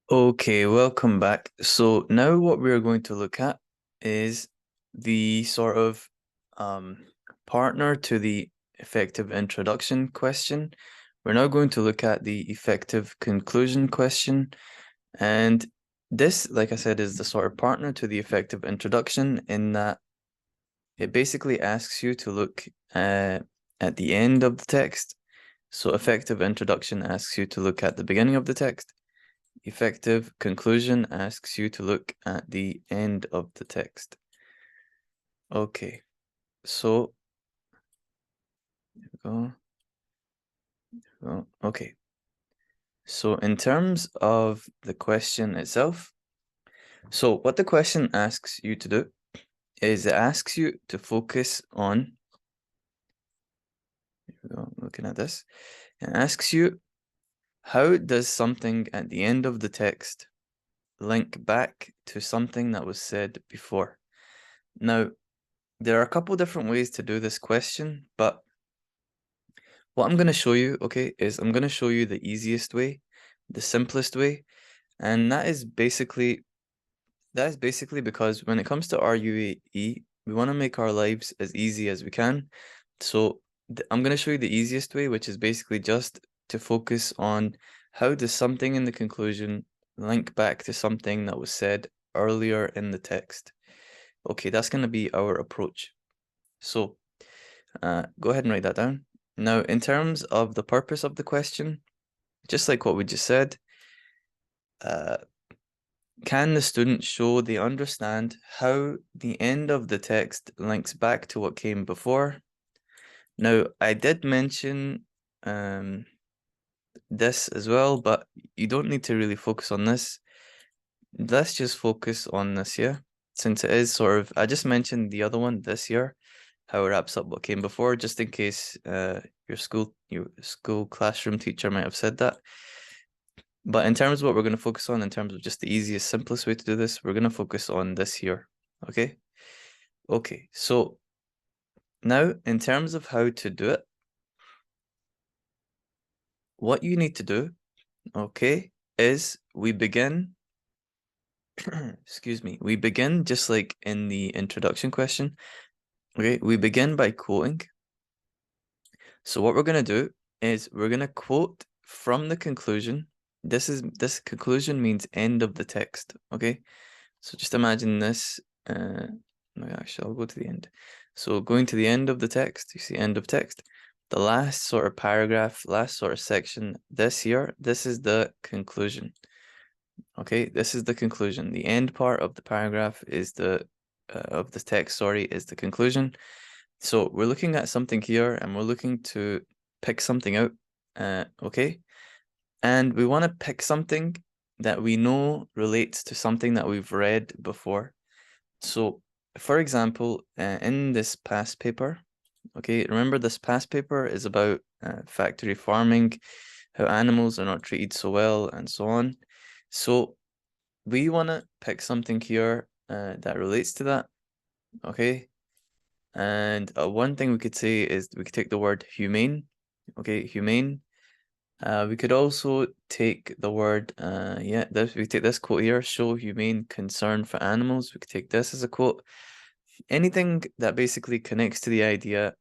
Okay, welcome back. So now what we're going to look at is the sort of um, partner to the effective introduction question. We're now going to look at the effective conclusion question. And this, like I said, is the sort of partner to the effective introduction in that it basically asks you to look at the end of the text. So effective introduction asks you to look at the beginning of the text. Effective conclusion asks you to look at the end of the text. Okay, so go. Okay. So in terms of the question itself, so what the question asks you to do is it asks you to focus on, looking at this, it asks you, how does something at the end of the text link back to something that was said before? Now, there are a couple different ways to do this question, but what I'm going to show you, okay, is I'm going to show you the easiest way, the simplest way, and that is basically because when it comes to RUAE, we want to make our lives as easy as we can. So I'm going to show you the easiest way, which is basically just to focus on how does something in the conclusion link back to something that was said earlier in the text. Okay, that's going to be our approach. So go ahead and write that down. Now, in terms of the purpose of the question, just like what we just said, uh, can the student show they understand how the end of the text links back to what came before? Now, I did mention this as well, but you don't need to really focus on this. Let's just focus on this here, since it is sort of, I just mentioned the other one this year, how it wraps up what came before, just in case your school classroom teacher might have said that. But in terms of what we're going to focus on, in terms of just the easiest, simplest way to do this, we're going to focus on this here. Okay? Okay, so now in terms of how to do it, what you need to do, okay, is we begin, excuse me, we begin just like in the introduction question. Okay, we begin by quoting. So what we're going to do is we're going to quote from the conclusion. This conclusion means end of the text. Okay, so just imagine this. Actually, I'll go to the end. So going to the end of the text, you see end of text. The last sort of paragraph, last sort of section, this here, this is the conclusion. Okay, this is the conclusion. The end part of the paragraph is of the text, sorry, is the conclusion. So we're looking at something here and we're looking to pick something out, okay? And we want to pick something that we know relates to something that we've read before. So, for example, in this past paper, okay, remember this past paper is about factory farming, how animals are not treated so well, and so on. So we want to pick something here that relates to that, okay? And one thing we could say is we could take the word humane, okay, humane. We could also take the word, we take this quote here, show humane concern for animals. We could take this as a quote. Anything that basically connects to the idea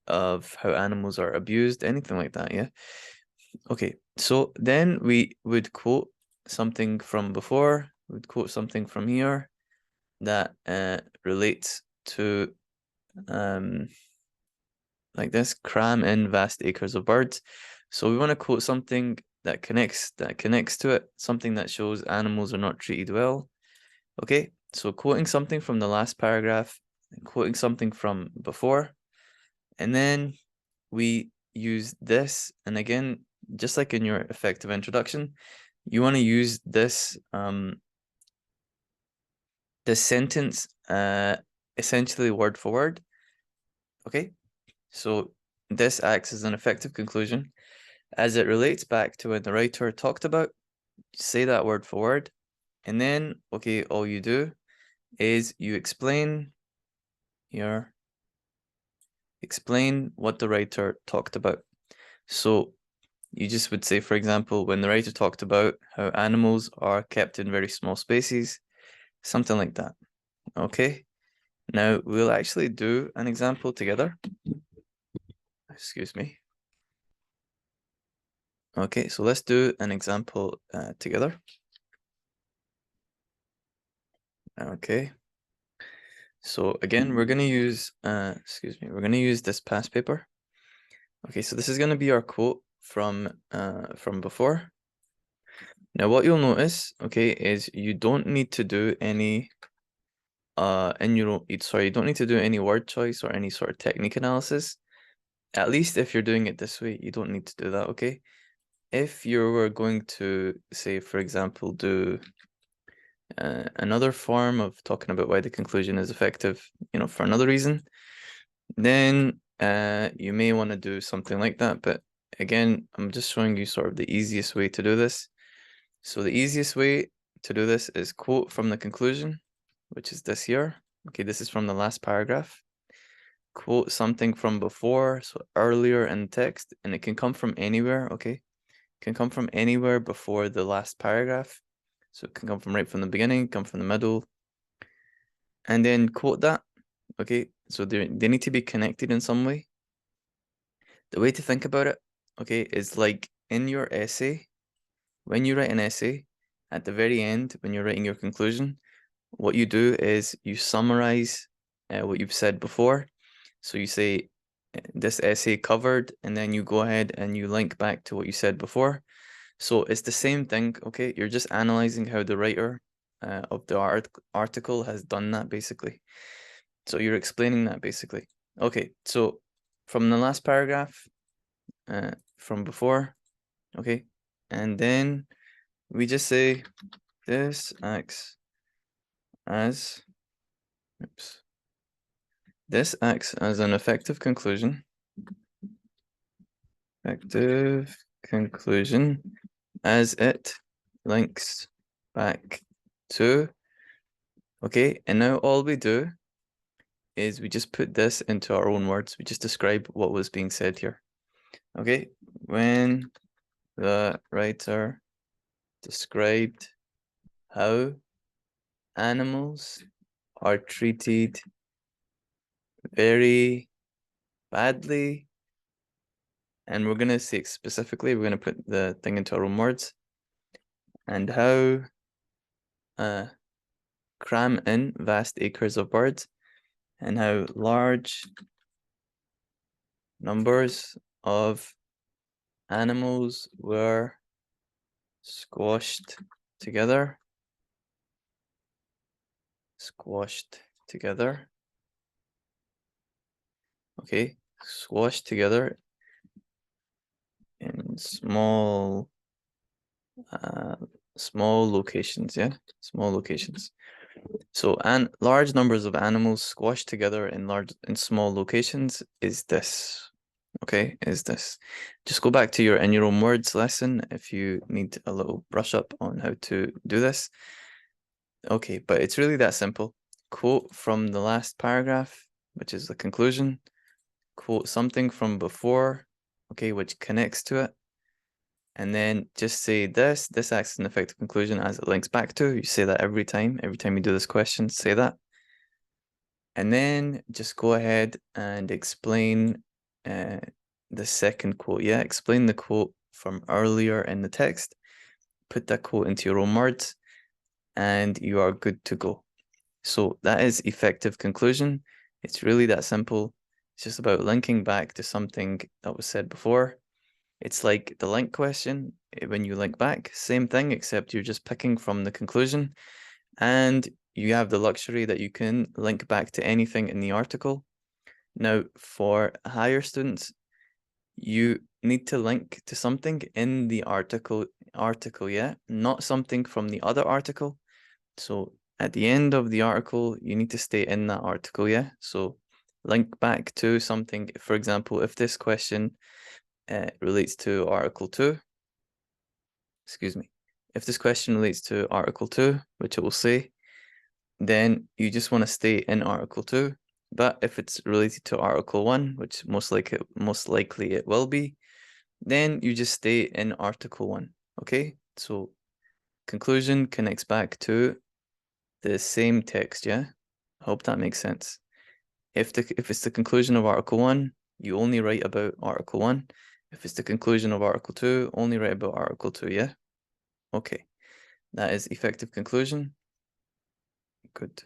of how animals are abused, anything like that, yeah? Okay, so then we would quote something from before, we'd quote something from here that relates to like this, cram in vast acres of birds. So we want to quote something that connects to it, something that shows animals are not treated well. Okay, so quoting something from the last paragraph, and quoting something from before, and then we use this, and again, just like in your effective introduction, you want to use this this sentence essentially word for word. Okay, so this acts as an effective conclusion as it relates back to when the writer talked about. Say that word for word, and then okay, all you do is you explain what the writer talked about. So you just would say, for example, when the writer talked about how animals are kept in very small spaces, something like that. Okay, now we'll actually do an example together. Excuse me. Okay, so let's do an example together. Okay. So again, we're gonna use we're gonna use this past paper. Okay, so this is gonna be our quote from before. Now what you'll notice, okay, is you don't need to do any you don't need to do any word choice or any sort of technique analysis. At least if you're doing it this way, you don't need to do that, okay? If you were going to say, for example, do another form of talking about why the conclusion is effective, for another reason, then you may want to do something like that. But again, I'm just showing you sort of the easiest way to do this. So the easiest way to do this is quote from the conclusion, which is this here. Okay, this is from the last paragraph. Quote something from before, so earlier in text, and it can come from anywhere, okay? It can come from anywhere before the last paragraph. So it can come from right from the beginning, come from the middle, and then quote that. Okay, so they need to be connected in some way. The way to think about it, okay, is like in your essay, when you write an essay, at the very end, when you're writing your conclusion, what you do is you summarize what you've said before. So you say this essay covered, and then you go ahead and you link back to what you said before. So it's the same thing, okay? You're just analyzing how the writer of the article has done that, basically. So you're explaining that, basically. Okay, so from the last paragraph, from before, okay? And then we just say this acts as, this acts as an effective conclusion. Effective conclusion as it links back to, okay, and now all we do is we just put this into our own words. We just describe what was being said here. Okay, when the writer described how animals are treated very badly, and we're gonna say specifically, we're gonna put the thing into our own words, and how cram in vast acres of birds, and how large numbers of animals were squashed together. Okay, squashed together in small locations, yeah, small locations. So, and large numbers of animals squashed together in small locations is this. Okay, is this. Just go back to your in your own words lesson if you need a little brush up on how to do this. Okay, but it's really that simple. Quote from the last paragraph, which is the conclusion. Quote something from before, okay, which connects to it. And then just say this acts as an effective conclusion as it links back to. You say that every time you do this question, say that. And then just go ahead and explain the second quote. Yeah, explain the quote from earlier in the text. Put that quote into your own words, and you are good to go. So that is effective conclusion. It's really that simple. It's just about linking back to something that was said before. It's like the link question. When you link back, same thing, except you're just picking from the conclusion, and you have the luxury that you can link back to anything in the article. Now, for higher students, you need to link to something in the article, yeah, not something from the other article. So at the end of the article, you need to stay in that article, yeah? So link back to something. For example, if this question relates to Article 2, excuse me, if this question relates to Article 2, which it will say, then you just want to stay in Article 2. But if it's related to Article 1, which most likely it will be, then you just stay in Article 1, okay? So conclusion connects back to the same text, yeah? I hope that makes sense. If it's the conclusion of Article 1, you only write about Article 1. If it's the conclusion of Article 2, only write about Article 2, yeah? Okay. That is effective conclusion. Good.